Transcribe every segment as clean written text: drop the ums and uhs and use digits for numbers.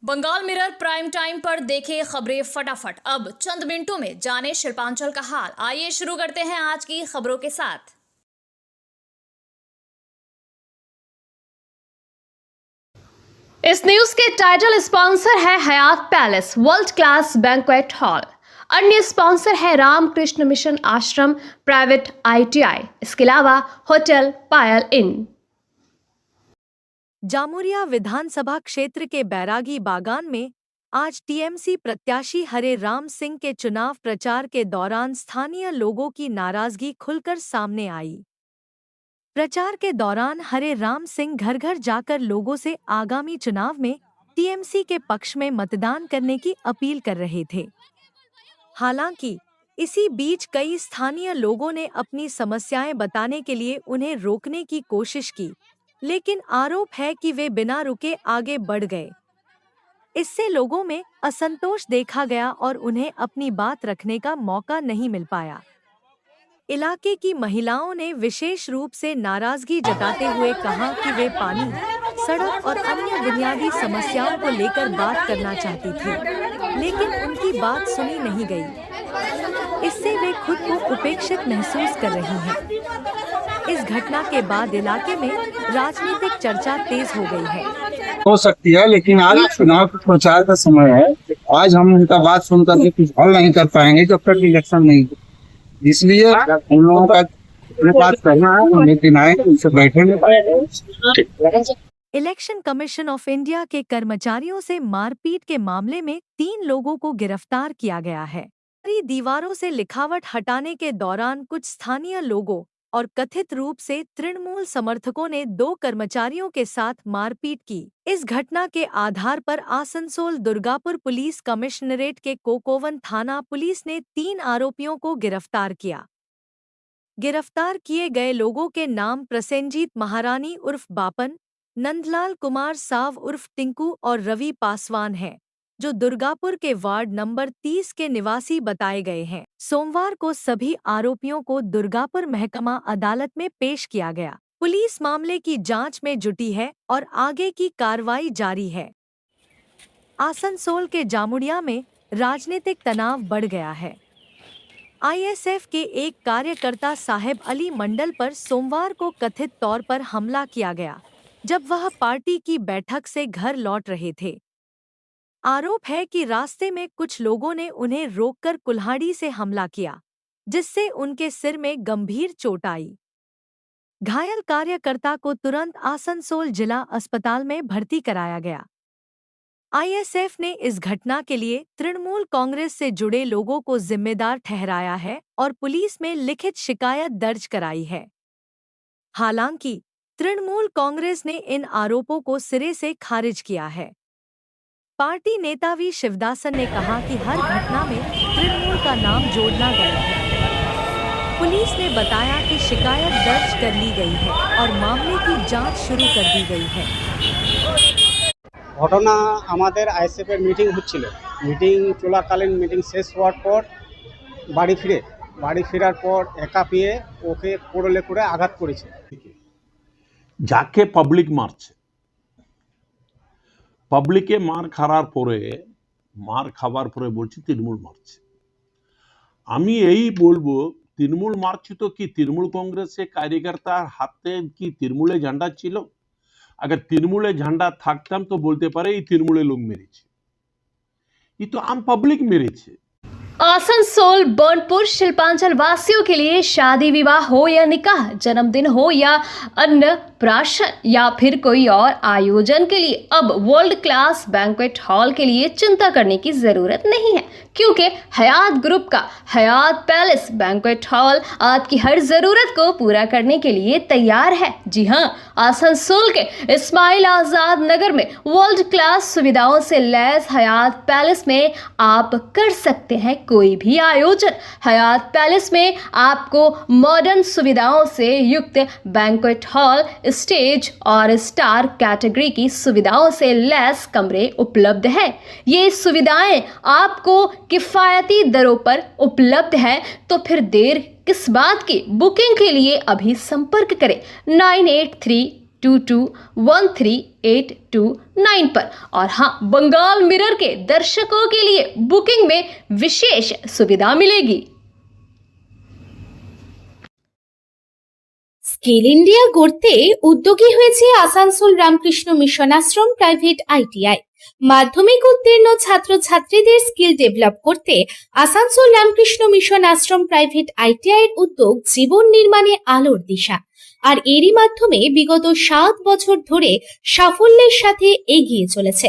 Bengal mirror prime time पर देखे खबरें फटाफट। अब चंद मिनटों में जाने शिल्पांचल का हाल। आइए शुरू करते हैं आज की खबरों के साथ। इस न्यूज के टाइटल स्पॉन्सर है Hyatt palace world class banquet hall. अन्य स्पॉन्सर है Ramakrishna mission ashram private ITI। इसके अलावा होटल पायल इन। जामुरिया विधानसभा क्षेत्र के बैरागी बागान में आज TMC प्रत्याशी हरे राम सिंह के चुनाव प्रचार के दौरान स्थानीय लोगों की नाराजगी खुलकर सामने आई। प्रचार के दौरान हरे राम सिंह घर घर जाकर लोगों से आगामी चुनाव में TMC के पक्ष में मतदान करने की अपील कर रहे थे। हालांकि इसी बीच कई स्थानीय लोगों ने अपनी समस्याएं बताने के लिए उन्हें रोकने की कोशिश की, लेकिन आरोप है कि वे बिना रुके आगे बढ़ गए। इससे लोगों में असंतोष देखा गया और उन्हें अपनी बात रखने का मौका नहीं मिल पाया। इलाके की महिलाओं ने विशेष रूप से नाराजगी जताते हुए कहा कि वे पानी, सड़क और अन्य बुनियादी समस्याओं को लेकर बात करना चाहती थी, लेकिन उनकी बात सुनी नहीं गई। इससे वे खुद को उपेक्षित महसूस कर रही हैं। इस घटना के बाद इलाके में राजनीतिक चर्चा तेज हो गई है। हो सकती है, लेकिन आज चुनाव प्रचार का समय है। आज हम उनका बात सुनकर के कुछ हल नहीं कर पाएंगे जब तक इलेक्शन नहीं, इसलिए हम लोगों का बात करना है। हम एक दिन आए उनसे बैठेंगे। इलेक्शन कमीशन ऑफ इंडिया के कर्मचारियों से मारपीट के मामले में 3 लोगों को गिरफ्तार किया गया है। दीवारों से लिखावट हटाने के दौरान कुछ स्थानीय लोगों और कथित रूप से तृणमूल समर्थकों ने 2 कर्मचारियों के साथ मारपीट की। इस घटना के आधार पर आसनसोल दुर्गापुर पुलिस कमिश्नरेट के कोकोवन थाना पुलिस ने 3 आरोपियों को गिरफ्तार किया। गिरफ्तार किए गए लोगों के नाम प्रसेनजीत महारानी उर्फ बापन, नंदलाल कुमार साव उर्फ टिंकू और रवि पासवान हैं, जो दुर्गापुर के वार्ड नंबर 30 के निवासी बताए गए हैं। सोमवार को सभी आरोपियों को दुर्गापुर महकमा अदालत में पेश किया गया। पुलिस मामले की जांच में जुटी है और आगे की कार्रवाई जारी है। आसनसोल के जामुड़िया में राजनीतिक तनाव बढ़ गया है। ISF के एक कार्यकर्ता साहेब अली मंडल पर सोमवार को कथित तौर पर हमला किया गया, जब वह पार्टी की बैठक से घर लौट रहे थे। आरोप है कि रास्ते में कुछ लोगों ने उन्हें रोककर कुल्हाड़ी से हमला किया, जिससे उनके सिर में गंभीर चोट आई। घायल कार्यकर्ता को तुरंत आसनसोल जिला अस्पताल में भर्ती कराया गया। ISF ने इस घटना के लिए तृणमूल कांग्रेस से जुड़े लोगों को जिम्मेदार ठहराया है और पुलिस में लिखित शिकायत दर्ज कराई है। हालांकि तृणमूल कांग्रेस ने इन आरोपों को सिरे से खारिज किया है। पार्टी नेता वी शिवदासन ने कहा कि हर घटना में तृणमूल का नाम जोड़ना गलत है। पुलिस ने बताया कि शिकायत दर्ज कर ली गई है और मामले की जांच शुरू कर दी गई है। ঘটনা আমাদের ISF এর মিটিং হচ্ছিল। মিটিং চলাকালীন মিটিং শেষ হওয়ার পর বাড়ি ফেরার পর একা পেয়ে ওকে কোড়লে করে আঘাত করেছে। যাকে পাবলিক মারছে, পাবলিকে মার খাবার পরে বলছি তৃণমূল মারছে। আমি এই বলবো, তৃণমূল মারছে তো কি তৃণমূল কংগ্রেসের कार्यकर्ताর হাতে কি তৃণমূলের ঝান্ডা ছিল? अगर तृणमूले झंडा থাকতাম तो बोलते पारे ये तृणमूले लोग मेरेছে, ये तो आम पब्लिक मेरेছে। आसनसोल बर्नपुर शिल्पांचल वासियों के लिए शादी विवाह हो या निकाह, जन्मदिन हो या अन्नप्राशन या फिर कोई और आयोजन के लिए अब वर्ल्ड क्लास बैंक्वेट हॉल के लिए चिंता करने की जरूरत नहीं है, क्योंकि हयात ग्रुप का हयात पैलेस बैंक्वेट हॉल आपकी हर जरूरत को पूरा करने के लिए तैयार है। जी हाँ, आसनसोल के इस्माइल आजाद नगर में वर्ल्ड क्लास सुविधाओं से लैस हयात पैलेस में आप कर सकते हैं कोई भी आयोजन। हयात पैलेस में आपको मॉडर्न सुविधाओं से युक्त बैंक्वेट हॉल, स्टेज और स्टार कैटेगरी की सुविधाओं से लैस कमरे उपलब्ध है। ये सुविधाएं आपको किफायती दरों पर उपलब्ध है, तो फिर देर किस बात की? बुकिंग के लिए अभी संपर्क करें 9838 22138229 पर। और हाँ, बंगाल मिरर के दर्शकों के लिए बुकिंग में विशेष सुविधा मिलेगी। স্কিল ইন্ডিয়া গড়তে উদ্যোগী হয়েছে Asansol Ramakrishna Mission Ashram private ITI. মাধ্যমিক উত্তীর্ণ ছাত্রছাত্রীদের স্কিল ডেভেলপ করতে Asansol Ramakrishna Mission Ashram private ITI এর উদ্যোগ জীবন নির্মাণে আলোর দিশা। আর এরই মাধ্যমে বিগত 7 বছর ধরে সাফল্যের সাথে এগিয়ে চলেছে।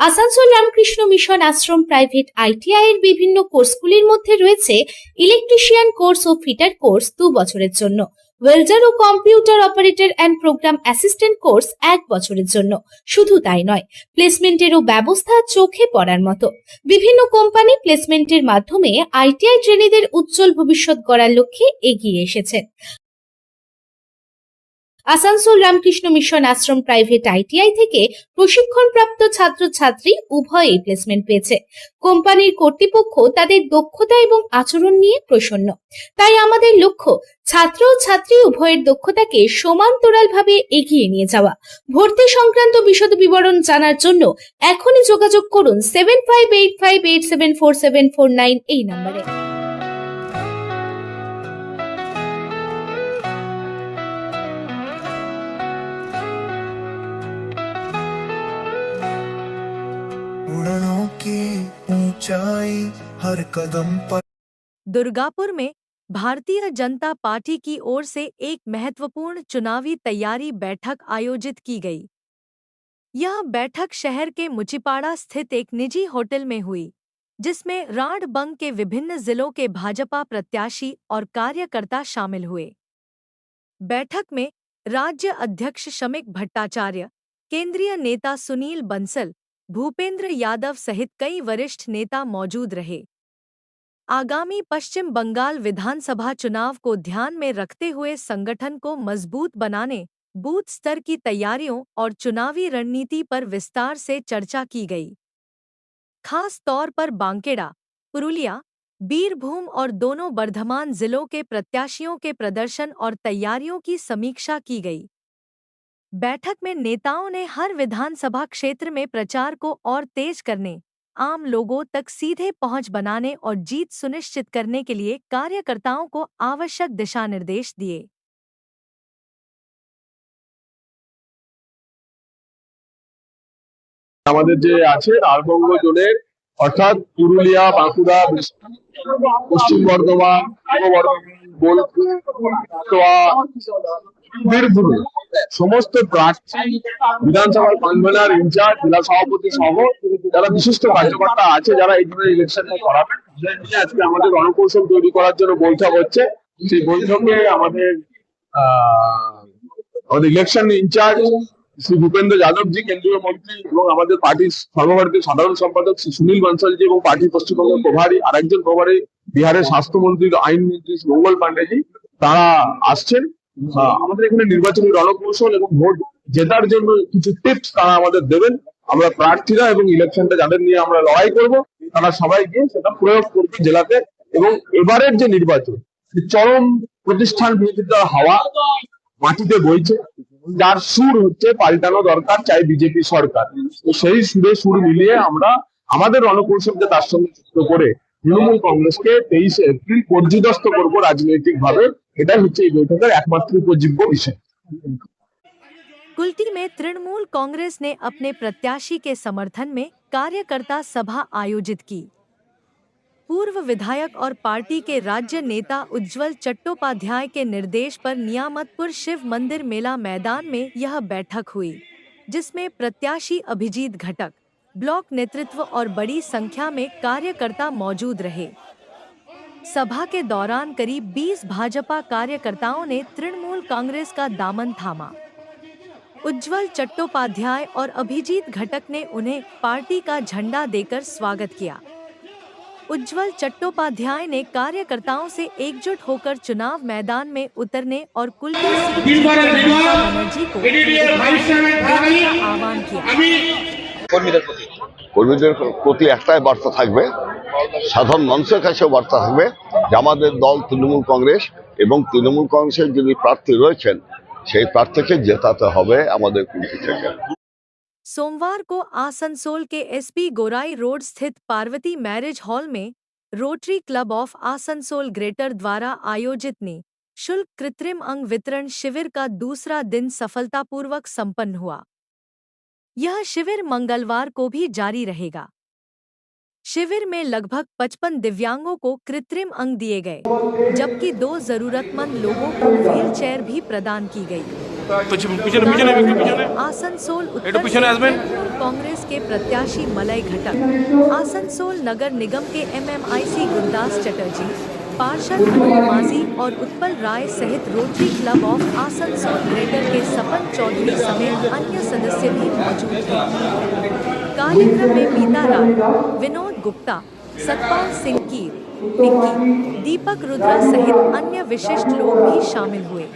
Asansol Ramakrishna Mission Ashram private ITI এর বিভিন্ন কোর্সগুলির মধ্যে রয়েছে ইলেকট্রিশিয়ান কোর্স ও ফিটার কোর্স 2 বছরের জন্য, ওয়েল্ডার ও computer operator and program assistant course 1 বছরের জন্য। শুধু তাই নয়, প্লেসমেন্টেরও ব্যবস্থা চোখে পড়ার মতো। বিভিন্ন কোম্পানি প্লেসমেন্টের মাধ্যমে আইটিআই ট্রেনিদের উজ্জ্বল ভবিষ্যৎ গড়ার লক্ষ্যে এগিয়ে এসেছেন। Asansol Ramakrishna Mission Ashram private ITI থেকে প্রশিক্ষণপ্রাপ্ত ছাত্রছাত্রী উভয়েই প্লেসমেন্ট পেয়েছে। কোম্পানির কর্তৃপক্ষ তাদের দক্ষতা এবং আচরণ নিয়ে প্রসন্ন। তাই আমাদের লক্ষ্য ছাত্র ও ছাত্রী উভয়ের দক্ষতাকে সমান্তরালভাবে এগিয়ে নিয়ে যাওয়া। ভর্তি সংক্রান্ত বিশদ বিবরণ জানার জন্য এখনই যোগাযোগ করুন 7585874749 এই নম্বরে। उड़नों की ऊंचाई हर कदम पर। दुर्गापुर में भारतीय जनता पार्टी की ओर से एक महत्वपूर्ण चुनावी तैयारी बैठक आयोजित की गई। यह बैठक शहर के मुचिपाड़ा स्थित एक निजी होटल में हुई, जिसमें राढ़बंग के विभिन्न जिलों के भाजपा प्रत्याशी और कार्यकर्ता शामिल हुए। बैठक में राज्य अध्यक्ष शमिक भट्टाचार्य, केंद्रीय नेता सुनील बंसल, भूपेंद्र यादव सहित कई वरिष्ठ नेता मौजूद रहे। आगामी पश्चिम बंगाल विधानसभा चुनाव को ध्यान में रखते हुए संगठन को मजबूत बनाने, बूथ स्तर की तैयारियों और चुनावी रणनीति पर विस्तार से चर्चा की गई। खास तौर पर बांकेड़ा, पुरुलिया, बीरभूम और दोनों बर्धमान जिलों के प्रत्याशियों के प्रदर्शन और तैयारियों की समीक्षा की गई। बैठक में नेताओं ने हर विधानसभा क्षेत्र में प्रचार को और तेज करने, आम लोगों तक सीधे पहुंच बनाने और जीत सुनिश्चित करने के लिए कार्यकर्ताओं को आवश्यक दिशा निर्देश दिए। আমাদের যে আছে রাঢ়বঙ্গ জোনের অর্থাৎ পুরুলিয়া, বাঁকুড়া, পশ্চিম বর্ধমান, পূর্ব বর্ধমান, বোলপুর, কাটোয়া, বীরভূম সমস্ত প্রার্থী, বিধানসভার কনভেনার, ইনচার্জ, জেলা সভাপতি সহ যারা বিশিষ্ট কার্যকর্তা আছে যারা এই ধরনের ইলেকশনটা করাবেন, আজকে আমাদের রণকৌশল তৈরি করার জন্য বৈঠক হচ্ছে। সেই বৈঠকে আমাদের ইলেকশন ইনচার্জ শ্রী ভূপেন্দ্র যাদবজি, কেন্দ্রীয় মন্ত্রী, এবং আমাদের পার্টির সর্বভারতীয় সাধারণ সম্পাদক শ্রী সুনীল বানসালজি এবং পার্টির পশ্চিমবঙ্গের প্রভারী, আরেকজন প্রভারী বিহারের স্বাস্থ্যমন্ত্রী আইনমন্ত্রী মঙ্গল পান্ডেজি, তারা আসছেন। আমাদের এখানে নির্বাচনী রণকৌশল এবং ভোট জেতার জন্য কিছু টিপস তারা আমাদের দেবেন। আমরা প্রার্থীরা এবং ইলেকশনটা যাদের নিয়ে আমরা লড়াই করব তারা সবাই গিয়ে সেটা প্রয়োগ করবে জেলাতে। এবং এবারের যে নির্বাচন, চরম প্রতিষ্ঠান বিরোধিতার হাওয়া মাটিতে বইছে, যার সুর হচ্ছে পাল্টানো দরকার, চাই বিজেপি সরকার। তো সেই সুরে সুর মিলিয়ে আমরা আমাদের রণকৌশলকে তার সঙ্গে যুক্ত করে তৃণমূল কংগ্রেসকে 23 এপ্রিল পর্যদস্ত করবো রাজনৈতিক ভাবে। এটাই হচ্ছে এই বৈঠকের একমাত্র উপজীব্য বিষয়। कुल्टी में तृणमूल कांग्रेस ने अपने प्रत्याशी के समर्थन में कार्यकर्ता सभा आयोजित की। पूर्व विधायक और पार्टी के राज्य नेता उज्ज्वल चट्टोपाध्याय के निर्देश पर नियामतपुर शिव मंदिर मेला मैदान में यह बैठक हुई, जिसमें प्रत्याशी अभिजीत घटक, ब्लॉक नेतृत्व और बड़ी संख्या में कार्यकर्ता मौजूद रहे। सभा के दौरान करीब 20 भाजपा कार्यकर्ताओं ने तृणमूल कांग्रेस का दामन थामा। उज्ज्वल चट्टोपाध्याय और अभिजीत घटक ने उन्हें पार्टी का झंडा देकर स्वागत किया। उज्ज्वल चट्टोपाध्याय ने कार्यकर्ताओं से एकजुट होकर चुनाव मैदान में उतरने और कुल्टी बनर्जी को आह्वान किया। কর্মীদের প্রতি একটাই বার্তা থাকবে, সাধারণ মানুষের কাছেও বার্তা থাকবে যে আমাদের দল তৃণমূল কংগ্রেস এবং তৃণমূল কংগ্রেসের যিনি প্রার্থী রয়েছেন সেই প্রার্থীকে জেতাতে হবে আমাদের কুঞ্চি থেকে। सोमवार को आसनसोल के एसपी गोराई रोड स्थित पार्वती मैरिज हॉल में rotary club of Asansol greater द्वारा आयोजित निःशुल्क कृत्रिम अंग वितरण शिविर का दूसरा दिन सफलतापूर्वक संपन्न हुआ। यह शिविर मंगलवार को भी जारी रहेगा। शिविर में लगभग 55 दिव्यांगों को कृत्रिम अंग दिए गए, जबकि 2 जरूरतमंद लोगों को व्हीलचेयर भी प्रदान की गई। आसनसोल उत्तर से तृणमूल कांग्रेस के प्रत्याशी मलय घटक, आसनसोल नगर निगम के एमएमआईसी गुरदास चटर्जी, पार्षद अनिल माझी और उत्पल राय सहित rotary club of Asansol greater के सपन चौधरी समेत अन्य सदस्य भी मौजूद थे। कार्यक्रम में मीता राय, विनोद गुप्ता, सतपाल सिंह कीर, पिंकी, दीपक रुद्रा सहित अन्य विशिष्ट लोग भी शामिल हुए।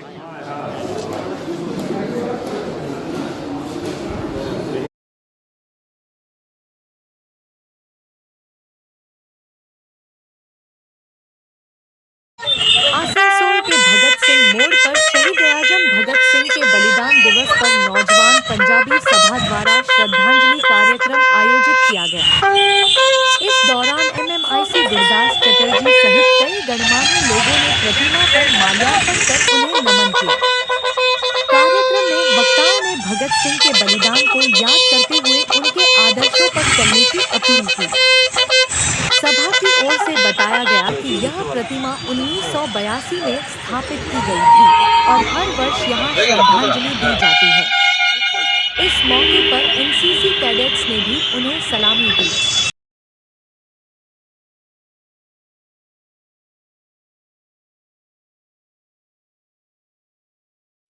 आसनसोल के भगत सिंह मोड़ पर शहीद आजम भगत सिंह के बलिदान दिवस पर नौजवान पंजाबी सभा द्वारा श्रद्धांजलि कार्यक्रम आयोजित किया गया। इस दौरान एमएमआईसी गुरदास चटर्जी सहित कई गणमान्य लोगों ने प्रतिमा पर माल्यार्पण कर उन्हें नमन किया। कार्यक्रम में वक्ताओं ने भगत सिंह के बलिदान को याद करते हुए उनके आदर्शों पर चलने की अपील की। सभा की ओर से बताया गया कि यह प्रतिमा 1982 में स्थापित की गई थी और हर वर्ष यहां श्रद्धांजलि दी जाती है। इस मौके पर एनसीसी कैडेट्स ने भी उन्हें सलामी दी।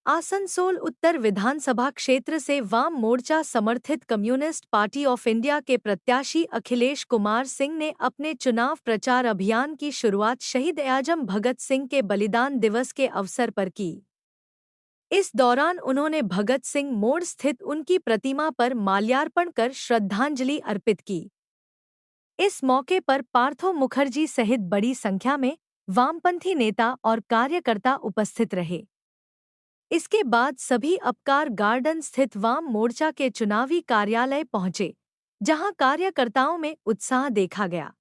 आसनसोल उत्तर विधानसभा क्षेत्र से वाम मोर्चा समर्थित कम्युनिस्ट पार्टी ऑफ इंडिया के प्रत्याशी अखिलेश कुमार सिंह ने अपने चुनाव प्रचार अभियान की शुरुआत शहीद आजम भगत सिंह के बलिदान दिवस के अवसर पर की। इस दौरान उन्होंने भगत सिंह मोड़ स्थित उनकी प्रतिमा पर माल्यार्पण कर श्रद्धांजलि अर्पित की। इस मौके पर पार्थो मुखर्जी सहित बड़ी संख्या में वामपंथी नेता और कार्यकर्ता उपस्थित रहे। इसके बाद सभी अपकार गार्डन स्थित वाम मोर्चा के चुनावी कार्यालय पहुंचे, जहां कार्यकर्ताओं में उत्साह देखा गया।